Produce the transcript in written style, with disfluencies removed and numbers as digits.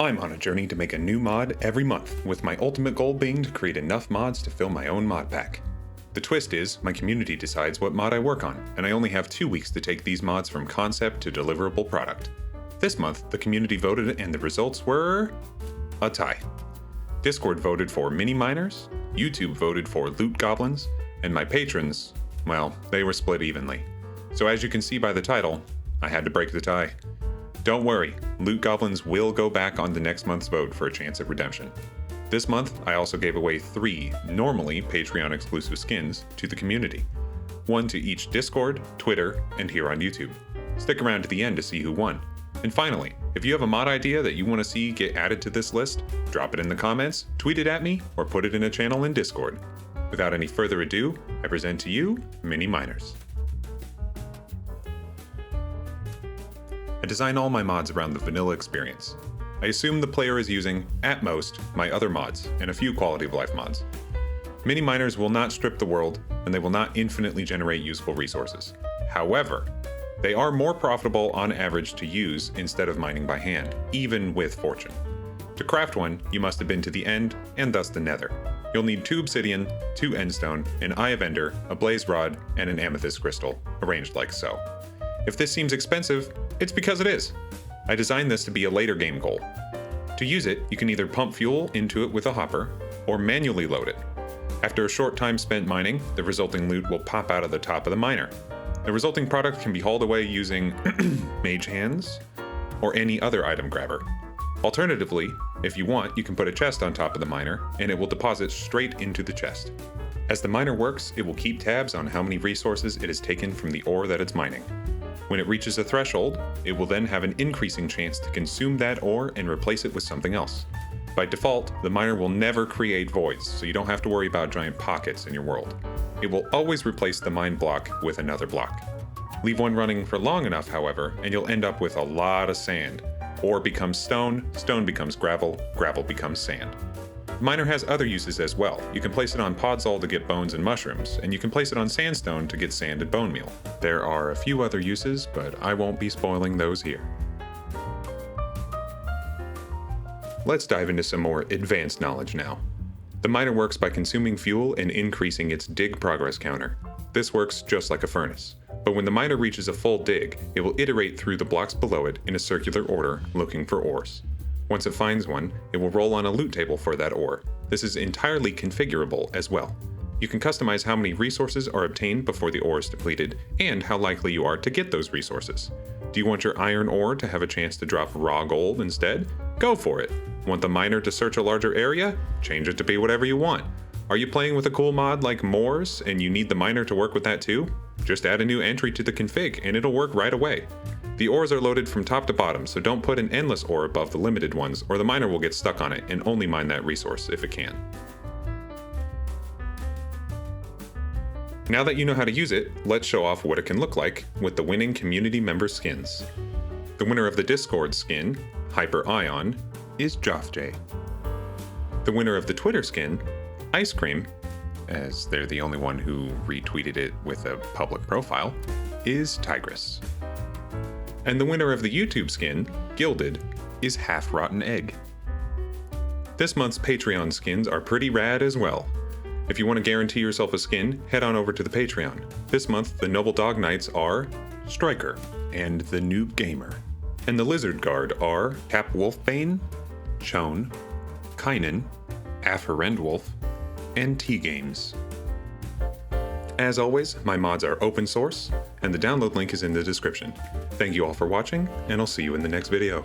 I'm on a journey to make a new mod every month, with my ultimate goal being to create enough mods to fill my own mod pack. The twist is, my community decides what mod I work on, and I only have 2 weeks to take these mods from concept to deliverable product. This month, the community voted and the results were a tie. Discord voted for mini miners, YouTube voted for loot goblins, and my patrons, well, they were split evenly. So as you can see by the title, I had to break the tie. Don't worry, loot goblins will go back on the next month's vote for a chance at redemption. This month, I also gave away 3 normally Patreon exclusive skins to the community. 1 to each Discord, Twitter, and here on YouTube. Stick around to the end to see who won. And finally, if you have a mod idea that you want to see get added to this list, drop it in the comments, tweet it at me, or put it in a channel in Discord. Without any further ado, I present to you Mini Miners. I design all my mods around the vanilla experience. I assume the player is using, at most, my other mods, and a few quality of life mods. Mini miners will not strip the world, and they will not infinitely generate useful resources. However, they are more profitable on average to use instead of mining by hand, even with fortune. To craft one, you must have been to the end, and thus the nether. You'll need 2 obsidian, 2 endstone, an eye of ender, a blaze rod, and an amethyst crystal, arranged like so. If this seems expensive, it's because it is. I designed this to be a later game goal. To use it, you can either pump fuel into it with a hopper, or manually load it. After a short time spent mining, the resulting loot will pop out of the top of the miner. The resulting product can be hauled away using mage hands, or any other item grabber. Alternatively, if you want, you can put a chest on top of the miner, and it will deposit straight into the chest. As the miner works, it will keep tabs on how many resources it has taken from the ore that it's mining. When it reaches a threshold, it will then have an increasing chance to consume that ore and replace it with something else. By default, the miner will never create voids, so you don't have to worry about giant pockets in your world. It will always replace the mined block with another block. Leave one running for long enough, however, and you'll end up with a lot of sand. Ore becomes stone, stone becomes gravel, gravel becomes sand. The miner has other uses as well. You can place it on podzol to get bones and mushrooms, and you can place it on sandstone to get sand and bone meal. There are a few other uses, but I won't be spoiling those here. Let's dive into some more advanced knowledge now. The miner works by consuming fuel and increasing its dig progress counter. This works just like a furnace, but when the miner reaches a full dig, it will iterate through the blocks below it in a circular order looking for ores. Once it finds one, it will roll on a loot table for that ore. This is entirely configurable as well. You can customize how many resources are obtained before the ore is depleted, and how likely you are to get those resources. Do you want your iron ore to have a chance to drop raw gold instead? Go for it! Want the miner to search a larger area? Change it to be whatever you want. Are you playing with a cool mod like Moors, and you need the miner to work with that too? Just add a new entry to the config, and it'll work right away. The ores are loaded from top to bottom, so don't put an endless ore above the limited ones, or the miner will get stuck on it and only mine that resource if it can. Now that you know how to use it, let's show off what it can look like with the winning community member skins. The winner of the Discord skin, Hyper Ion, is JoffJ. The winner of the Twitter skin, Ice Cream, as they're the only one who retweeted it with a public profile, is Tigress. And the winner of the YouTube skin, Gilded, is Half Rotten Egg. This month's Patreon skins are pretty rad as well. If you want to guarantee yourself a skin, head on over to the Patreon. This month, the Noble Dog Knights are Striker and the Noob Gamer. And the Lizard Guard are Cap Wolfbane, Chone, Kynan, Afferendwolf, and T-Games. As always, my mods are open source, and the download link is in the description. Thank you all for watching, and I'll see you in the next video.